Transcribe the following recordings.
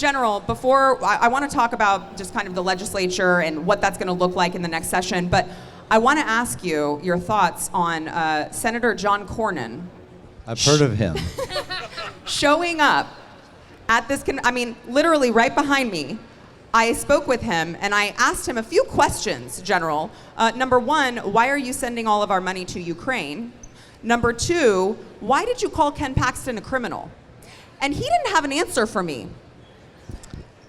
General, before I want to talk about just kind of the legislature and what that's going to look like in the next session, but I want to ask you your thoughts on Senator John Cornyn. I've heard of him. Showing up at this, literally right behind me. I spoke with him and I asked him a few questions, General. Number one, why are you sending all of our money to Ukraine? Number two, why did you call Ken Paxton a criminal? And he didn't have an answer for me.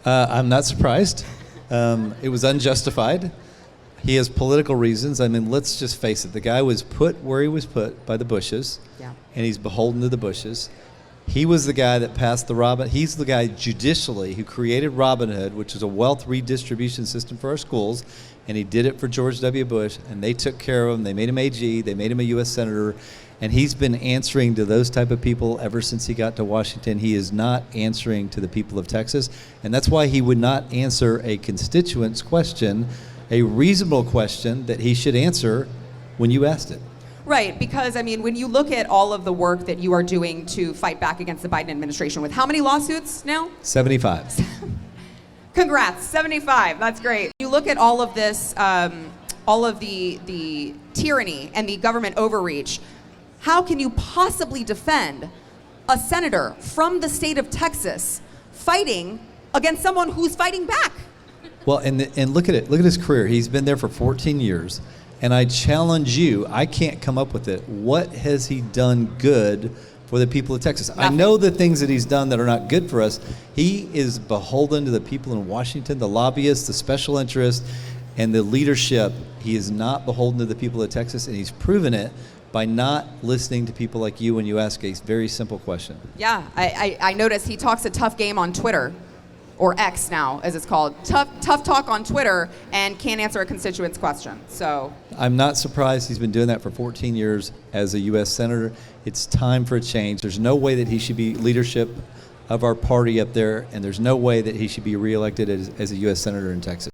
I'm not surprised. It was unjustified. He has political reasons. I mean, let's just face it. The guy was put where he was put by the Bushes, and he's beholden to the Bushes. He was the guy that passed he's the guy judicially who created Robinhood, which is a wealth redistribution system for our schools, and he did it for George W. Bush, and they took care of him. They made him AG. They made him a U.S. Senator, and he's been answering to those type of people ever since he got to Washington. He is not answering to the people of Texas, and that's why he would not answer a constituent's question, a reasonable question that he should answer when you asked it. Right, because when you look at all of the work that you are doing to fight back against the Biden administration with how many lawsuits now? 75. Congrats, 75, that's great. You look at all of this, all of the tyranny and the government overreach, how can you possibly defend a senator from the state of Texas fighting against someone who's fighting back? Well, and look at it. Look at his career. He's been there for 14 years. And I challenge you, I can't come up with it. What has he done good for the people of Texas? Nothing. I know the things that he's done that are not good for us. He is beholden to the people in Washington, the lobbyists, the special interests, and the leadership. He is not beholden to the people of Texas, and he's proven it by not listening to people like you when you ask a very simple question. Yeah, I noticed he talks a tough game on Twitter, or X now, as it's called. Tough talk on Twitter and can't answer a constituent's question. So I'm not surprised. He's been doing that for 14 years as a U.S. Senator. It's time for a change. There's no way that he should be leadership of our party up there, and there's no way that he should be reelected as a U.S. Senator in Texas.